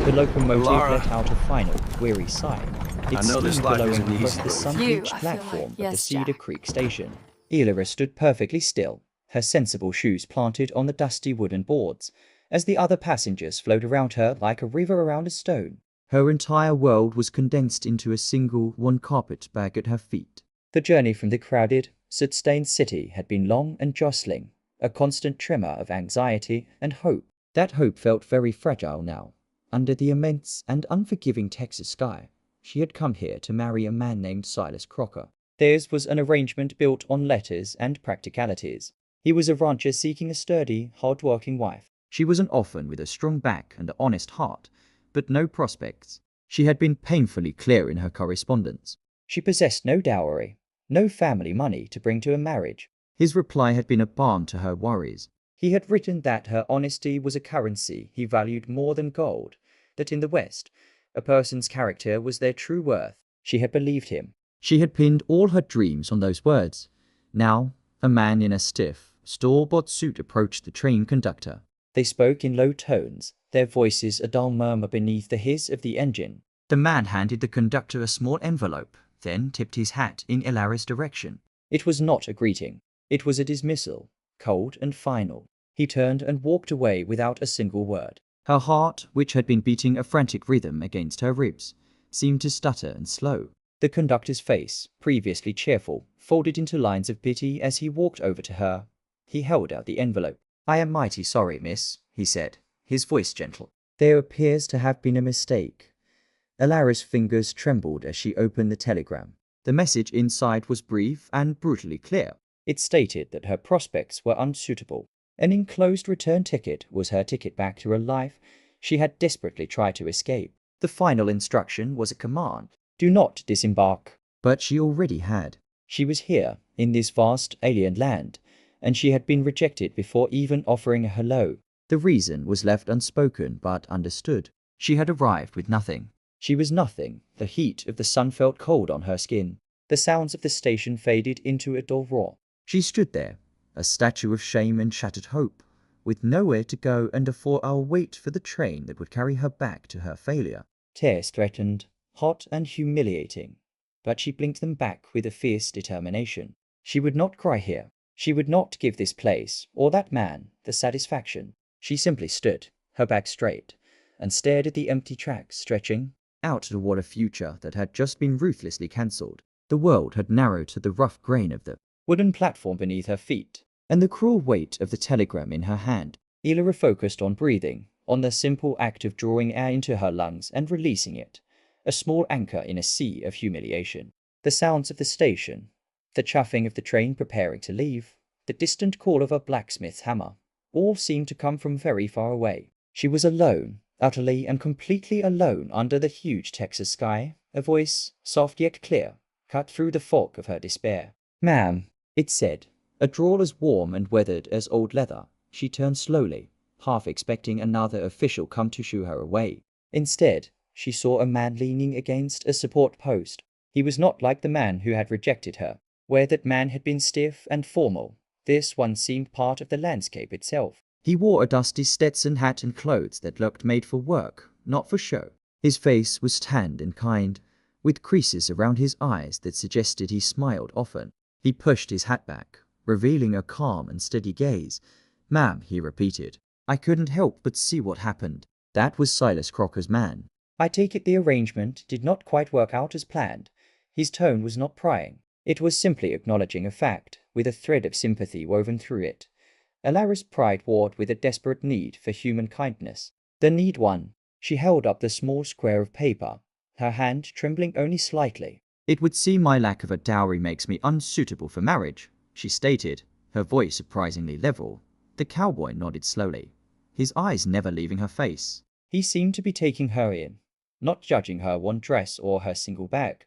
The locomotive Elara, let out a final, weary sigh. Its know this steam life billowing isn't across easy, the but sun-bleached I feel platform like. of the Yes, Cedar Jack. Creek station. Elara stood perfectly still, her sensible shoes planted on the dusty wooden boards, as the other passengers flowed around her like a river around a stone. Her entire world was condensed into a single, one carpet bag at her feet. The journey from the crowded, soot-stained city had been long and jostling, a constant tremor of anxiety and hope. That hope felt very fragile now. Under the immense and unforgiving Texas sky, she had come here to marry a man named Silas Crocker. Theirs was an arrangement built on letters and practicalities. He was a rancher seeking a sturdy, hard-working wife. She was an orphan with a strong back and an honest heart, but no prospects. She had been painfully clear in her correspondence. She possessed no dowry, no family money to bring to a marriage. His reply had been a balm to her worries. He had written that her honesty was a currency he valued more than gold, that in the West, a person's character was their true worth. She had believed him. She had pinned all her dreams on those words. Now, a man in a stiff, store-bought suit approached the train conductor. They spoke in low tones, their voices a dull murmur beneath the hiss of the engine. The man handed the conductor a small envelope, then tipped his hat in Elara's direction. It was not a greeting. It was a dismissal, cold and final. He turned and walked away without a single word. Her heart, which had been beating a frantic rhythm against her ribs, seemed to stutter and slow. The conductor's face, previously cheerful, folded into lines of pity as he walked over to her. He held out the envelope. "I am mighty sorry, miss," he said, his voice gentle. "There appears to have been a mistake." Elara's fingers trembled as she opened the telegram. The message inside was brief and brutally clear. It stated that her prospects were unsuitable. An enclosed return ticket was her ticket back to a life she had desperately tried to escape. The final instruction was a command: do not disembark. But she already had. She was here, in this vast alien land, and she had been rejected before even offering a hello. The reason was left unspoken but understood. She had arrived with nothing. She was nothing. The heat of the sun felt cold on her skin. The sounds of the station faded into a dull roar. She stood there, a statue of shame and shattered hope, with nowhere to go and a 4-hour wait for the train that would carry her back to her failure. Tears threatened, hot and humiliating, but she blinked them back with a fierce determination. She would not cry here. She would not give this place, or that man, the satisfaction. She simply stood, her back straight, and stared at the empty tracks stretching out toward a future that had just been ruthlessly cancelled. The world had narrowed to the rough grain of the wooden platform beneath her feet, and the cruel weight of the telegram in her hand. Elara focused on breathing, on the simple act of drawing air into her lungs and releasing it, a small anchor in a sea of humiliation. The sounds of the station, the chuffing of the train preparing to leave, the distant call of a blacksmith's hammer, all seemed to come from very far away. She was alone, utterly and completely alone under the huge Texas sky. A voice, soft yet clear, cut through the fog of her despair. "Ma'am," it said, a drawl as warm and weathered as old leather. She turned slowly, half expecting another official come to shoo her away. Instead, she saw a man leaning against a support post. He was not like the man who had rejected her. Where that man had been stiff and formal, this one seemed part of the landscape itself. He wore a dusty Stetson hat and clothes that looked made for work, not for show. His face was tanned and kind, with creases around his eyes that suggested he smiled often. He pushed his hat back, revealing a calm and steady gaze. "Ma'am," he repeated, "I couldn't help but see what happened." That was Silas Crocker's man. "I take it the arrangement did not quite work out as planned." His tone was not prying. It was simply acknowledging a fact, with a thread of sympathy woven through it. Elara's pride warred with a desperate need for human kindness. The need won. She held up the small square of paper, her hand trembling only slightly. "It would seem my lack of a dowry makes me unsuitable for marriage," she stated, her voice surprisingly level. The cowboy nodded slowly, his eyes never leaving her face. He seemed to be taking her in, not judging her one dress or her single bag,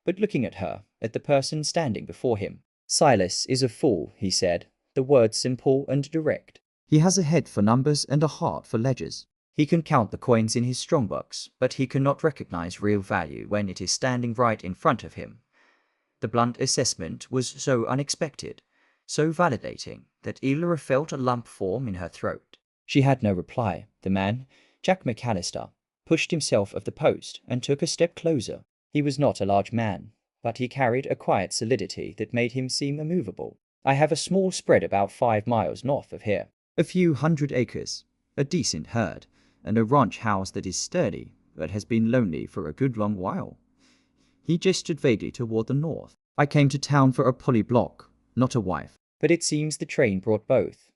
but looking at her, at the person standing before him. "Silas is a fool," he said, the words simple and direct. "He has a head for numbers and a heart for ledgers. He can count the coins in his strongbox, but he cannot recognize real value when it is standing right in front of him." The blunt assessment was so unexpected, so validating, that Elara felt a lump form in her throat. She had no reply. The man, Jack McAllister, pushed himself off the post and took a step closer. He was not a large man, but he carried a quiet solidity that made him seem immovable. I have a small spread about 5 miles north of here. A few hundred acres, a decent herd, and a ranch house that is sturdy, but has been lonely for a good long while. He gestured vaguely toward the north. I came to town for a pulley block, not a wife. But it seems the train brought both.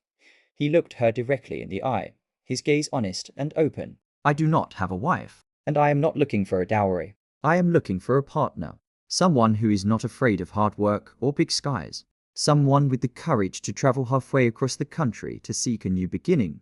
He looked her directly in the eye, his gaze honest and open. I do not have a wife, and I am not looking for a dowry. I am looking for a partner, someone who is not afraid of hard work or big skies, someone with the courage to travel halfway across the country to seek a new beginning.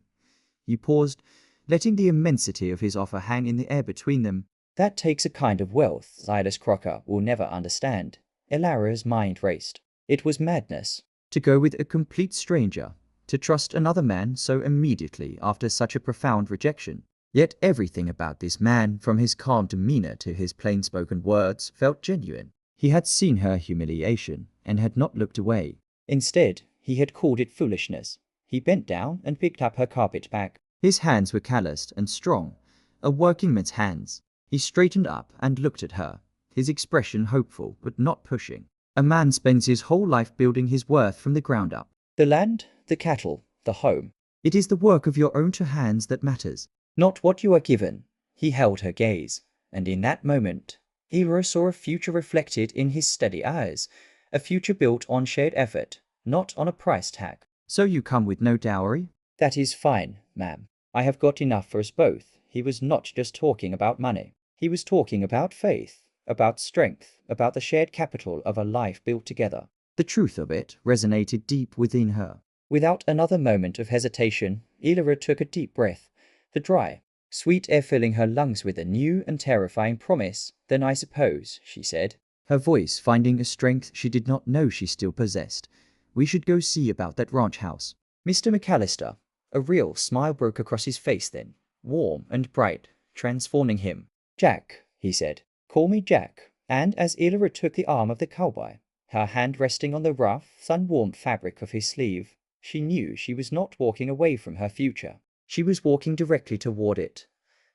He paused, letting the immensity of his offer hang in the air between them. That takes a kind of wealth Silas Crocker will never understand. Elara's mind raced. It was madness. To go with a complete stranger, to trust another man so immediately after such a profound rejection. Yet everything about this man, from his calm demeanor to his plain-spoken words, felt genuine. He had seen her humiliation and had not looked away. Instead, he had called it foolishness. He bent down and picked up her carpet bag. His hands were calloused and strong, a working man's hands. He straightened up and looked at her, his expression hopeful but not pushing. A man spends his whole life building his worth from the ground up. The land, the cattle, the home. It is the work of your own two hands that matters, not what you are given. He held her gaze, and in that moment, Elara saw a future reflected in his steady eyes, a future built on shared effort, not on a price tag. So you come with no dowry? That is fine, ma'am. I have got enough for us both. He was not just talking about money. He was talking about faith, about strength, about the shared capital of a life built together. The truth of it resonated deep within her. Without another moment of hesitation, Elara took a deep breath, the dry, sweet air filling her lungs with a new and terrifying promise. Then I suppose, she said, her voice finding a strength she did not know she still possessed, we should go see about that ranch house. Mr. McAllister, a real smile broke across his face then, warm and bright, transforming him. Jack, he said, call me Jack. And as Elara took the arm of the cowboy, her hand resting on the rough, sun-warmed fabric of his sleeve, she knew she was not walking away from her future. She was walking directly toward it.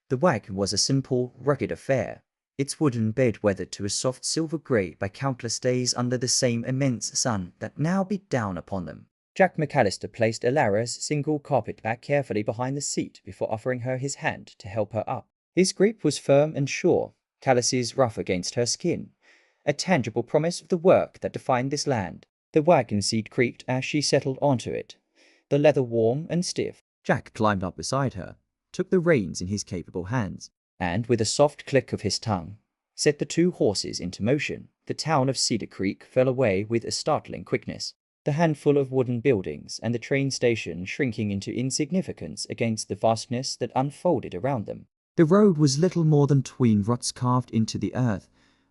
The wagon was a simple, rugged affair, its wooden bed weathered to a soft silver grey by countless days under the same immense sun that now beat down upon them. Jack McAllister placed Elara's single carpet bag carefully behind the seat before offering her his hand to help her up. His grip was firm and sure, calluses rough against her skin, a tangible promise of the work that defined this land. The wagon seat creaked as she settled onto it, the leather warm and stiff. Jack climbed up beside her, took the reins in his capable hands, and with a soft click of his tongue, set the two horses into motion. The town of Cedar Creek fell away with a startling quickness, the handful of wooden buildings and the train station shrinking into insignificance against the vastness that unfolded around them. The road was little more than twin ruts carved into the earth,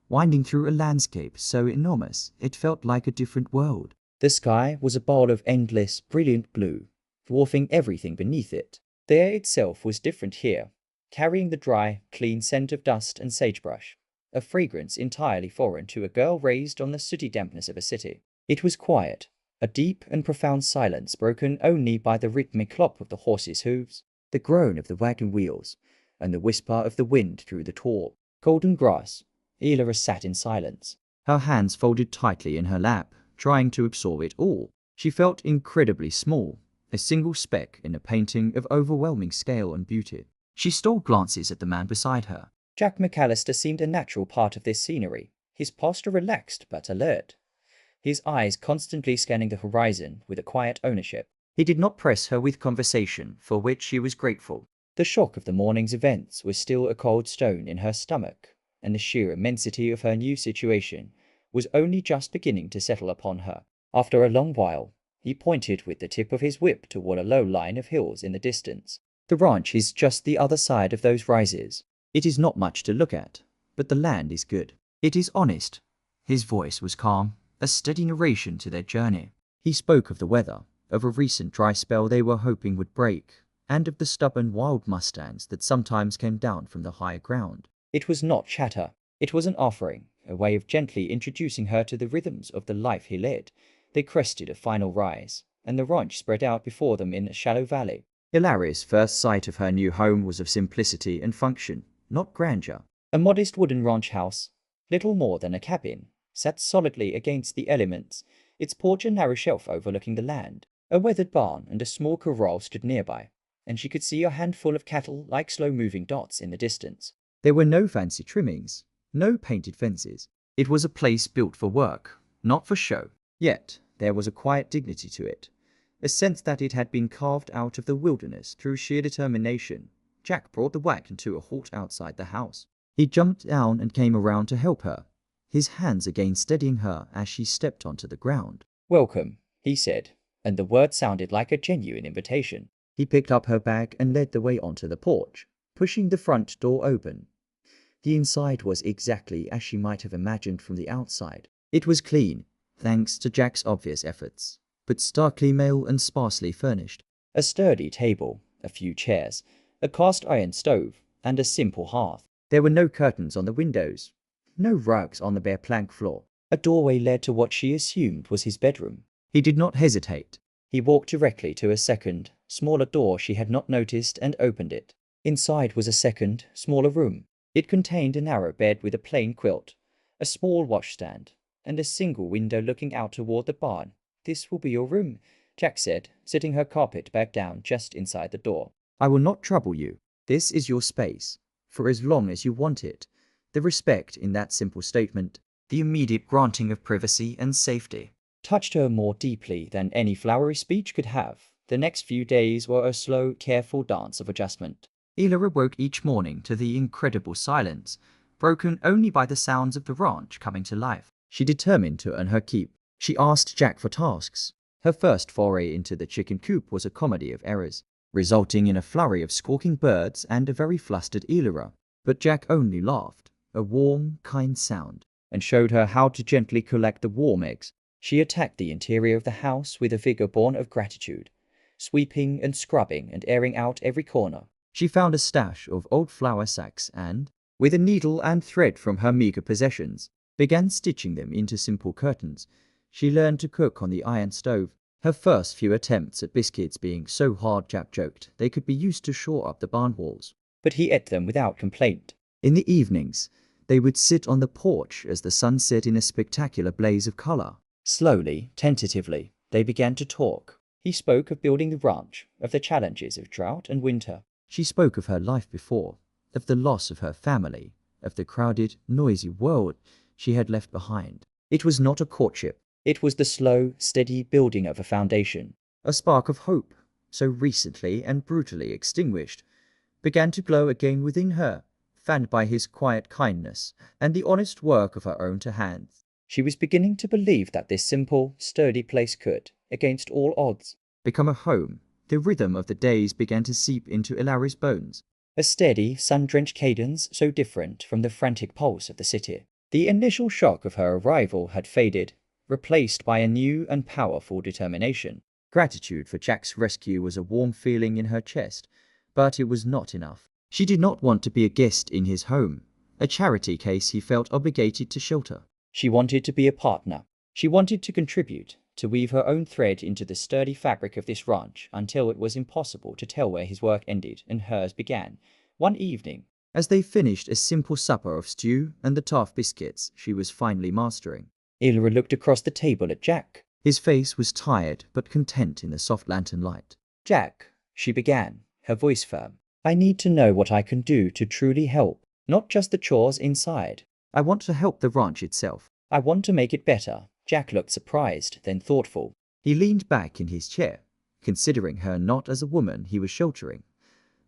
winding through a landscape so enormous it felt like a different world. The sky was a ball of endless, brilliant blue, dwarfing everything beneath it. The air itself was different here, carrying the dry, clean scent of dust and sagebrush, a fragrance entirely foreign to a girl raised on the sooty dampness of a city. It was quiet, a deep and profound silence broken only by the rhythmic clop of the horses' hooves, the groan of the wagon wheels, and the whisper of the wind through the tall, golden grass. Elara sat in silence, her hands folded tightly in her lap, trying to absorb it all. She felt incredibly small, a single speck in a painting of overwhelming scale and beauty. She stole glances at the man beside her. Jack McAllister seemed a natural part of this scenery, his posture relaxed but alert, his eyes constantly scanning the horizon with a quiet ownership. He did not press her with conversation, for which she was grateful. The shock of the morning's events was still a cold stone in her stomach, and the sheer immensity of her new situation was only just beginning to settle upon her. After a long while, he pointed with the tip of his whip toward a low line of hills in the distance. The ranch is just the other side of those rises. It is not much to look at, but the land is good. It is honest. His voice was calm, a steady narration to their journey. He spoke of the weather, of a recent dry spell they were hoping would break, and of the stubborn wild mustangs that sometimes came down from the higher ground. It was not chatter. It was an offering, a way of gently introducing her to the rhythms of the life he led. They crested a final rise, and the ranch spread out before them in a shallow valley. Elara's first sight of her new home was of simplicity and function. not grandeur. A modest wooden ranch house, little more than a cabin, sat solidly against the elements, its porch a narrow shelf overlooking the land. A weathered barn and a small corral stood nearby, and she could see a handful of cattle like slow-moving dots in the distance. There were no fancy trimmings, no painted fences. It was a place built for work, not for show. Yet there was a quiet dignity to it, a sense that it had been carved out of the wilderness through sheer determination. Jack brought the wagon to a halt outside the house. He jumped down and came around to help her, his hands again steadying her as she stepped onto the ground. "Welcome," he said, and the word sounded like a genuine invitation. He picked up her bag and led the way onto the porch, pushing the front door open. The inside was exactly as she might have imagined from the outside. It was clean, thanks to Jack's obvious efforts, but starkly male and sparsely furnished. A sturdy table, a few chairs, a cast-iron stove, and a simple hearth. There were no curtains on the windows, no rugs on the bare plank floor. A doorway led to what she assumed was his bedroom. He did not hesitate. He walked directly to a second, smaller door she had not noticed and opened it. Inside was a second, smaller room. It contained a narrow bed with a plain quilt, a small washstand, and a single window looking out toward the barn. "This will be your room," Jack said, setting her carpet bag down just inside the door. "I will not trouble you. This is your space, for as long as you want it." The respect in that simple statement, the immediate granting of privacy and safety, touched her more deeply than any flowery speech could have. The next few days were a slow, careful dance of adjustment. Elara woke each morning to the incredible silence, broken only by the sounds of the ranch coming to life. She determined to earn her keep. She asked Jack for tasks. Her first foray into the chicken coop was a comedy of errors, resulting in a flurry of squawking birds and a very flustered Elara. But Jack only laughed, a warm, kind sound, and showed her how to gently collect the warm eggs. She attacked the interior of the house with a vigor born of gratitude, sweeping and scrubbing and airing out every corner. She found a stash of old flour sacks and, with a needle and thread from her meager possessions, began stitching them into simple curtains. She learned to cook on the iron stove, her first few attempts at biscuits being so hard Jack joked they could be used to shore up the barn walls. But he ate them without complaint. In the evenings, they would sit on the porch as the sun set in a spectacular blaze of color. Slowly, tentatively, they began to talk. He spoke of building the ranch, of the challenges of drought and winter. She spoke of her life before, of the loss of her family, of the crowded, noisy world she had left behind. It was not a courtship. It was the slow, steady building of a foundation. A spark of hope, so recently and brutally extinguished, began to glow again within her, fanned by his quiet kindness and the honest work of her own hands. She was beginning to believe that this simple, sturdy place could, against all odds, become a home. The rhythm of the days began to seep into Elara's bones, a steady, sun-drenched cadence so different from the frantic pulse of the city. The initial shock of her arrival had faded, replaced by a new and powerful determination. Gratitude for Jack's rescue was a warm feeling in her chest, but it was not enough. She did not want to be a guest in his home, a charity case he felt obligated to shelter. She wanted to be a partner. She wanted to contribute, to weave her own thread into the sturdy fabric of this ranch until it was impossible to tell where his work ended and hers began. One evening, as they finished a simple supper of stew and the tough biscuits she was finally mastering, Elara looked across the table at Jack. His face was tired but content in the soft lantern light. "Jack," she began, her voice firm, "I need to know what I can do to truly help, not just the chores inside. I want to help the ranch itself. I want to make it better." Jack looked surprised, then thoughtful. He leaned back in his chair, considering her not as a woman he was sheltering,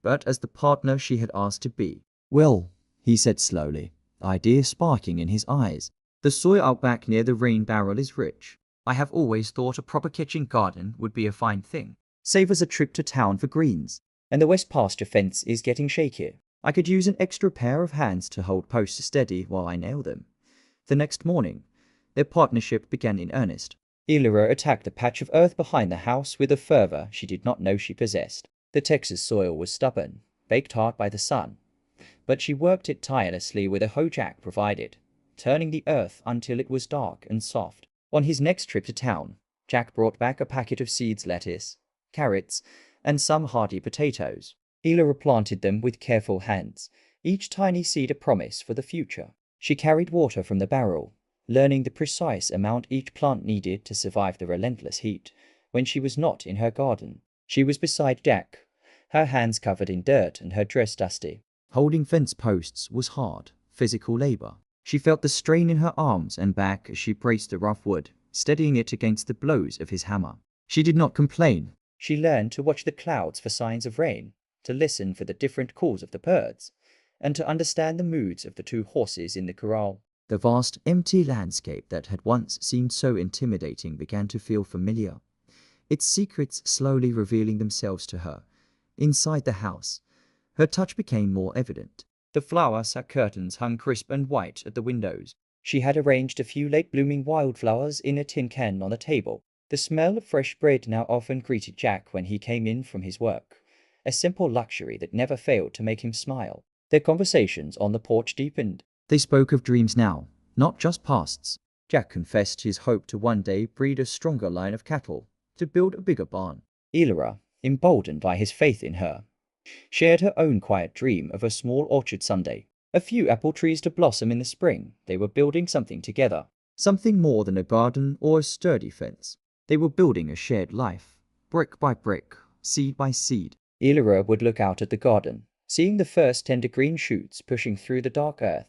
but as the partner she had asked to be. "Well," he said slowly, idea sparking in his eyes, "the soil out back near the rain barrel is rich. I have always thought a proper kitchen garden would be a fine thing. Save us a trip to town for greens. And the west pasture fence is getting shaky. I could use an extra pair of hands to hold posts steady while I nail them." The next morning, their partnership began in earnest. Elara attacked the patch of earth behind the house with a fervor she did not know she possessed. The Texas soil was stubborn, baked hard by the sun, but she worked it tirelessly with a hoe Jack provided, turning the earth until it was dark and soft. On his next trip to town, Jack brought back a packet of seeds, lettuce, carrots, and some hardy potatoes. Elara planted them with careful hands, each tiny seed a promise for the future. She carried water from the barrel, learning the precise amount each plant needed to survive the relentless heat. When she was not in her garden, she was beside Jack, her hands covered in dirt and her dress dusty. Holding fence posts was hard, physical labor. She felt the strain in her arms and back as she braced the rough wood, steadying it against the blows of his hammer. She did not complain. She learned to watch the clouds for signs of rain, to listen for the different calls of the birds, and to understand the moods of the two horses in the corral. The vast, empty landscape that had once seemed so intimidating began to feel familiar, its secrets slowly revealing themselves to her. Inside the house, her touch became more evident. The flower-sack curtains hung crisp and white at the windows. She had arranged a few late-blooming wildflowers in a tin can on the table. The smell of fresh bread now often greeted Jack when he came in from his work, a simple luxury that never failed to make him smile. Their conversations on the porch deepened. They spoke of dreams now, not just pasts. Jack confessed his hope to one day breed a stronger line of cattle, to build a bigger barn. Elara, emboldened by his faith in her, shared her own quiet dream of a small orchard someday. A few apple trees to blossom in the spring. They were building something together. Something more than a garden or a sturdy fence. They were building a shared life, brick by brick, seed by seed. Elara would look out at the garden, seeing the first tender green shoots pushing through the dark earth,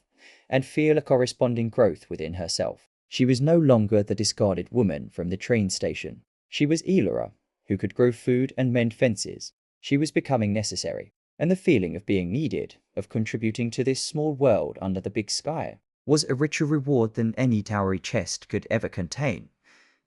and feel a corresponding growth within herself. She was no longer the discarded woman from the train station. She was Elara, who could grow food and mend fences. She was becoming necessary, and the feeling of being needed, of contributing to this small world under the big sky, was a richer reward than any Dowry chest could ever contain.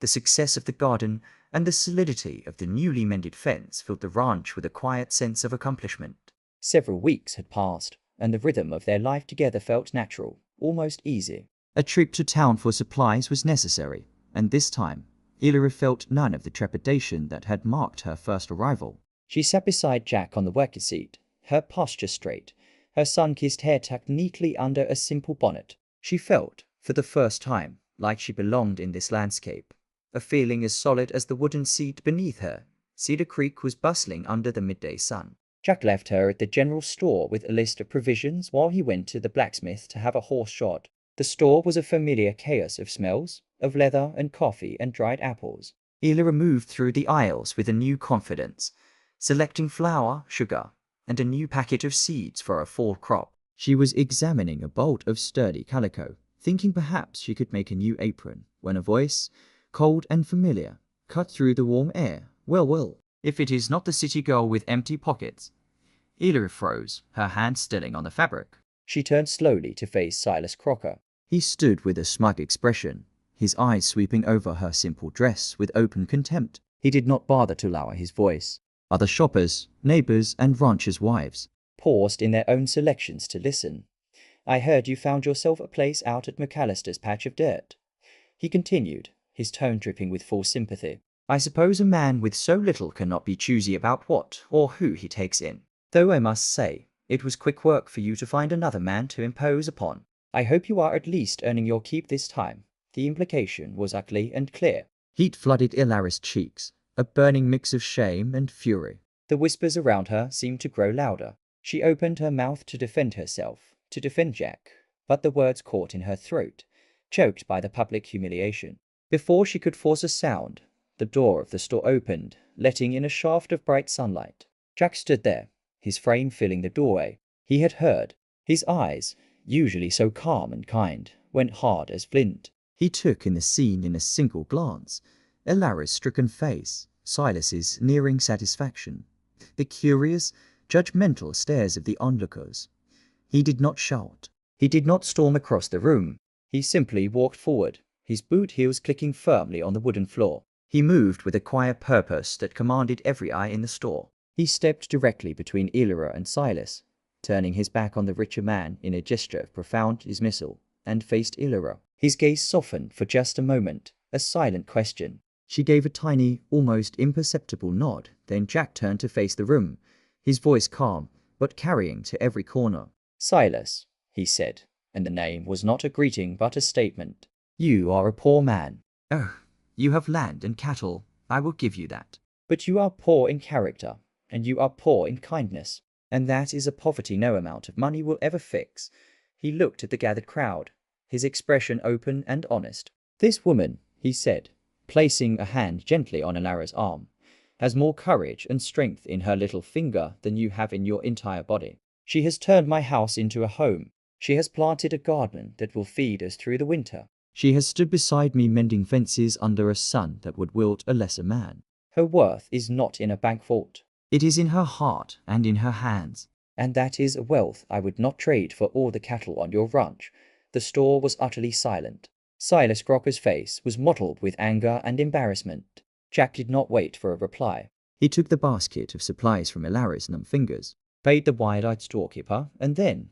The success of the garden and the solidity of the newly mended fence filled the ranch with a quiet sense of accomplishment. Several weeks had passed, and the rhythm of their life together felt natural, almost easy. A trip to town for supplies was necessary, and this time, Elara felt none of the trepidation that had marked her first arrival. She sat beside Jack on the worker's seat, her posture straight, her sun-kissed hair tucked neatly under a simple bonnet. She felt, for the first time, like she belonged in this landscape, a feeling as solid as the wooden seat beneath her. Cedar Creek was bustling under the midday sun. Jack left her at the general store with a list of provisions while he went to the blacksmith to have a horse shod. The store was a familiar chaos of smells, of leather and coffee and dried apples. Elara moved through the aisles with a new confidence, selecting flour, sugar, and a new packet of seeds for a fall crop. She was examining a bolt of sturdy calico, thinking perhaps she could make a new apron, when a voice, cold and familiar, cut through the warm air. Well, if it is not the city girl with empty pockets. Elara froze, her hand stilling on the fabric. She turned slowly to face Silas Crocker. He stood with a smug expression, his eyes sweeping over her simple dress with open contempt. He did not bother to lower his voice. Other shoppers, neighbors, and ranchers' wives paused in their own selections to listen. I heard you found yourself a place out at McAllister's patch of dirt, he continued, his tone dripping with full sympathy. I suppose a man with so little cannot be choosy about what or who he takes in. Though I must say, it was quick work for you to find another man to impose upon. I hope you are at least earning your keep this time. The implication was ugly and clear. Heat flooded Elara's cheeks, a burning mix of shame and fury. The whispers around her seemed to grow louder. She opened her mouth to defend herself, to defend Jack, but the words caught in her throat, choked by the public humiliation. Before she could force a sound, the door of the store opened, letting in a shaft of bright sunlight. Jack stood there, his frame filling the doorway. He had heard. His eyes, usually so calm and kind, went hard as flint. He took in the scene in a single glance. Elara's stricken face, Silas's nearing satisfaction, the curious, judgmental stares of the onlookers. He did not shout. He did not storm across the room. He simply walked forward, his boot heels clicking firmly on the wooden floor. He moved with a quiet purpose that commanded every eye in the store. He stepped directly between Elara and Silas, turning his back on the richer man in a gesture of profound dismissal, and faced Elara. His gaze softened for just a moment, a silent question. She gave a tiny, almost imperceptible nod, then Jack turned to face the room, his voice calm, but carrying to every corner. Silas, he said, and the name was not a greeting but a statement. You are a poor man. Oh, you have land and cattle, I will give you that. But you are poor in character, and you are poor in kindness. and that is a poverty no amount of money will ever fix. He looked at the gathered crowd, his expression open and honest. This woman, he said, placing a hand gently on Elara's arm, has more courage and strength in her little finger than you have in your entire body. She has turned my house into a home. She has planted a garden that will feed us through the winter. She has stood beside me mending fences under a sun that would wilt a lesser man. Her worth is not in a bank vault. It is in her heart and in her hands. And that is a wealth I would not trade for all the cattle on your ranch. The store was utterly silent. Silas Crocker's face was mottled with anger and embarrassment. Jack did not wait for a reply. He took the basket of supplies from Elara's numb fingers, paid the wide-eyed storekeeper, and then,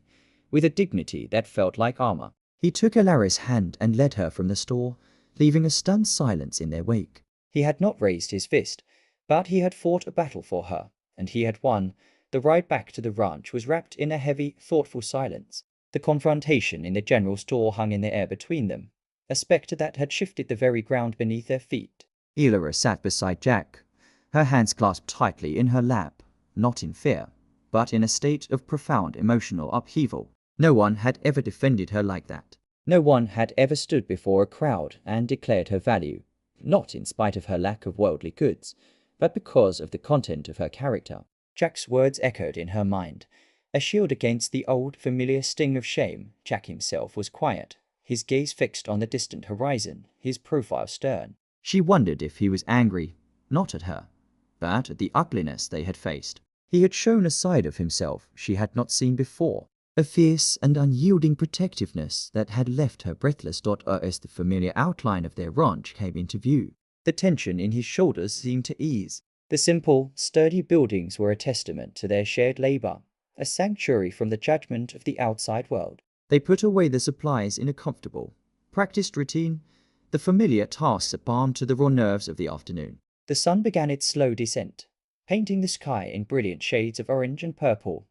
with a dignity that felt like armor, he took Elara's hand and led her from the store, leaving a stunned silence in their wake. He had not raised his fist, but he had fought a battle for her, and he had won. The ride back to the ranch was wrapped in a heavy, thoughtful silence. The confrontation in the general store hung in the air between them, a spectre that had shifted the very ground beneath their feet. Elara sat beside Jack, her hands clasped tightly in her lap, not in fear, but in a state of profound emotional upheaval. No one had ever defended her like that. No one had ever stood before a crowd and declared her value, not in spite of her lack of worldly goods, but because of the content of her character. Jack's words echoed in her mind, a shield against the old, familiar sting of shame. Jack himself was quiet, his gaze fixed on the distant horizon, his profile stern. She wondered if he was angry, not at her, but at the ugliness they had faced. He had shown a side of himself she had not seen before, a fierce and unyielding protectiveness that had left her breathless. As the familiar outline of their ranch came into view, the tension in his shoulders seemed to ease. The simple, sturdy buildings were a testament to their shared labor, a sanctuary from the judgment of the outside world. They put away the supplies in a comfortable, practiced routine, the familiar tasks that balmed to the raw nerves of the afternoon. The sun began its slow descent, painting the sky in brilliant shades of orange and purple.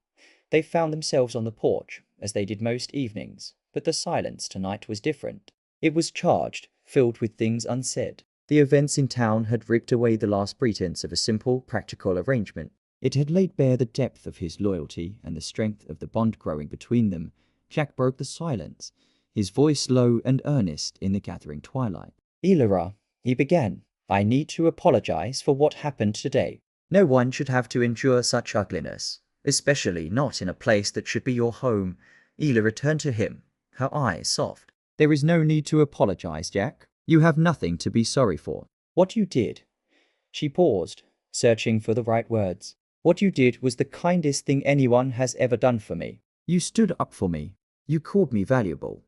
They found themselves on the porch, as they did most evenings, but the silence tonight was different. It was charged, filled with things unsaid. The events in town had ripped away the last pretense of a simple, practical arrangement. It had laid bare the depth of his loyalty and the strength of the bond growing between them. Jack broke the silence, his voice low and earnest in the gathering twilight. Elara, he began, I need to apologize for what happened today. No one should have to endure such ugliness, especially not in a place that should be your home. Elara turned to him, her eyes soft. There is no need to apologize, Jack. You have nothing to be sorry for. What you did. She paused, searching for the right words. What you did was the kindest thing anyone has ever done for me. You stood up for me. You called me valuable.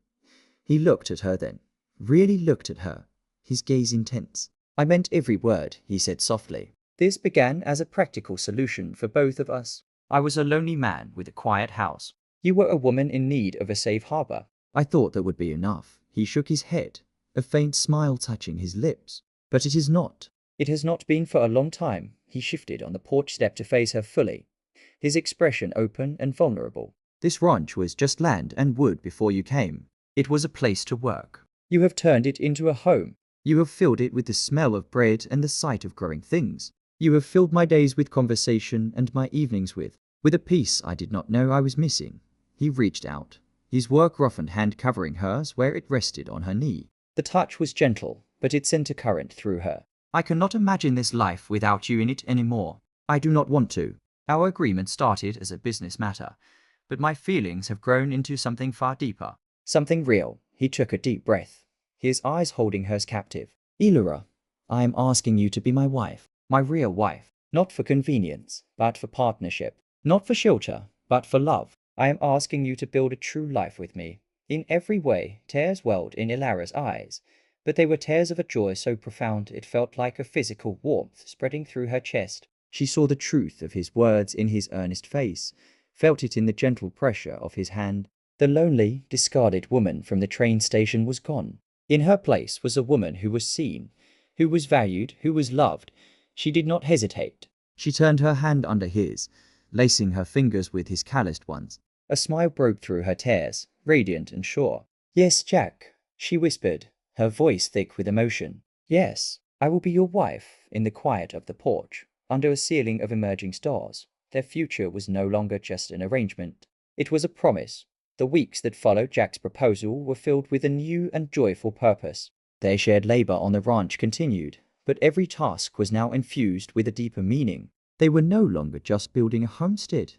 He looked at her then, really looked at her, his gaze intense. I meant every word, he said softly. This began as a practical solution for both of us. I was a lonely man with a quiet house. You were a woman in need of a safe harbor. I thought that would be enough. He shook his head, a faint smile touching his lips. But it is not. It has not been for a long time. He shifted on the porch step to face her fully, his expression open and vulnerable. This ranch was just land and wood before you came. It was a place to work. You have turned it into a home. You have filled it with the smell of bread and the sight of growing things. You have filled my days with conversation and my evenings with a peace I did not know I was missing. He reached out, his work-roughened hand covering hers where it rested on her knee. The touch was gentle, but it sent a current through her. I cannot imagine this life without you in it anymore. I do not want to. Our agreement started as a business matter, but my feelings have grown into something far deeper. Something real. He took a deep breath, his eyes holding hers captive. Elara, I am asking you to be my wife, my real wife, not for convenience, but for partnership, not for shelter, but for love. I am asking you to build a true life with me. In every way, tears welled in Elara's eyes, but they were tears of a joy so profound it felt like a physical warmth spreading through her chest. She saw the truth of his words in his earnest face, felt it in the gentle pressure of his hand. The lonely, discarded woman from the train station was gone. In her place was a woman who was seen, who was valued, who was loved. She did not hesitate. She turned her hand under his, lacing her fingers with his calloused ones. A smile broke through her tears, radiant and sure. Yes, Jack, she whispered, her voice thick with emotion. Yes, I will be your wife, in the quiet of the porch, under a ceiling of emerging stars, Their future was no longer just an arrangement. It was a promise. The weeks that followed Jack's proposal were filled with a new and joyful purpose. Their shared labor on the ranch continued, but every task was now infused with a deeper meaning. They were no longer just building a homestead.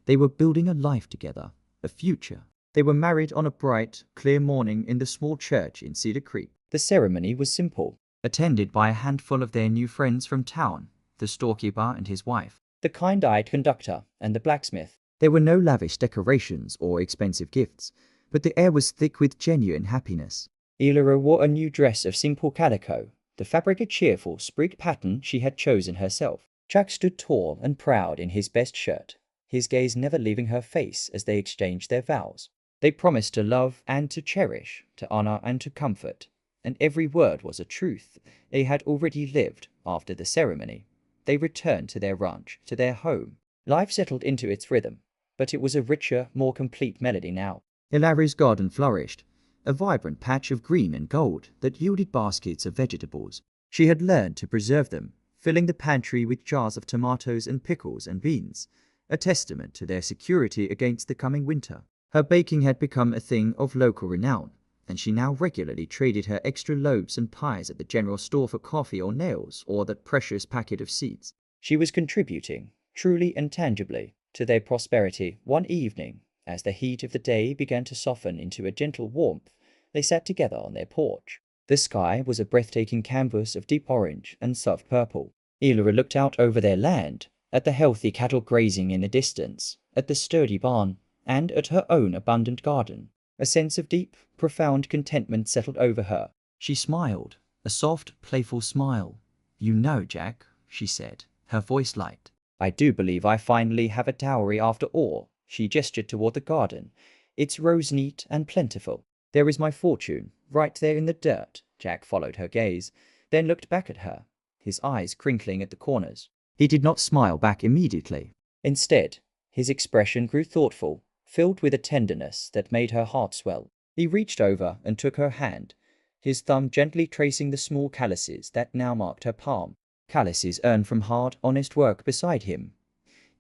They were building a life together, a future. They were married on a bright, clear morning in the small church in Cedar Creek. The ceremony was simple, attended by a handful of their new friends from town, the storekeeper and his wife, the kind-eyed conductor, and the blacksmith. There were no lavish decorations or expensive gifts, but the air was thick with genuine happiness. Elara wore a new dress of simple calico, the fabric a cheerful, sprigged pattern she had chosen herself. Jack stood tall and proud in his best shirt, his gaze never leaving her face as they exchanged their vows. They promised to love and to cherish, to honor and to comfort, and every word was a truth they had already lived. After the ceremony, they returned to their ranch, to their home. Life settled into its rhythm, but it was a richer, more complete melody now. Elara's garden flourished, a vibrant patch of green and gold that yielded baskets of vegetables. She had learned to preserve them, filling the pantry with jars of tomatoes and pickles and beans, a testament to their security against the coming winter. Her baking had become a thing of local renown, and she now regularly traded her extra loaves and pies at the general store for coffee or nails or that precious packet of seeds. She was contributing, truly and tangibly, to their prosperity. One evening, as the heat of the day began to soften into a gentle warmth, they sat together on their porch. The sky was a breathtaking canvas of deep orange and soft purple. Elara looked out over their land, at the healthy cattle grazing in the distance, at the sturdy barn, and at her own abundant garden. A sense of deep, profound contentment settled over her. She smiled, a soft, playful smile. "You know, Jack," she said, her voice light, "I do believe I finally have a dowry after all." She gestured toward the garden. "It's rose-neat and plentiful. There is my fortune, right there in the dirt." Jack followed her gaze, then looked back at her, his eyes crinkling at the corners. He did not smile back immediately. Instead, his expression grew thoughtful, filled with a tenderness that made her heart swell. He reached over and took her hand, his thumb gently tracing the small calluses that now marked her palm. Calluses earned from hard, honest work beside him.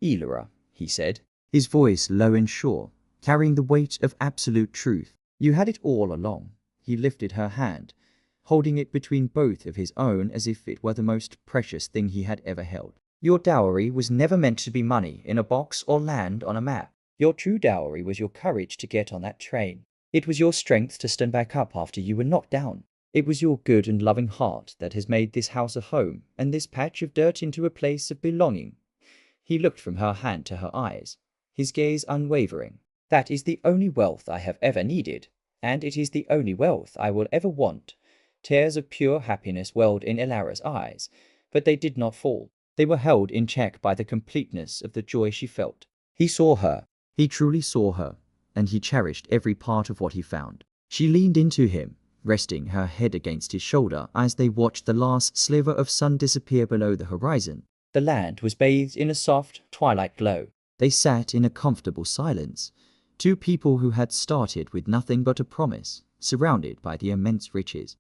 "Elara," he said, his voice low and sure, carrying the weight of absolute truth. "You had it all along." He lifted her hand, holding it between both of his own as if it were the most precious thing he had ever held. "Your dowry was never meant to be money in a box or land on a map. Your true dowry was your courage to get on that train. It was your strength to stand back up after you were knocked down. It was your good and loving heart that has made this house a home and this patch of dirt into a place of belonging." He looked from her hand to her eyes, his gaze unwavering. "That is the only wealth I have ever needed, and it is the only wealth I will ever want." Tears of pure happiness welled in Elara's eyes, but they did not fall. They were held in check by the completeness of the joy she felt. He saw her. He truly saw her, and he cherished every part of what he found. She leaned into him, resting her head against his shoulder as they watched the last sliver of sun disappear below the horizon. The land was bathed in a soft, twilight glow. They sat in a comfortable silence, two people who had started with nothing but a promise, surrounded by the immense riches.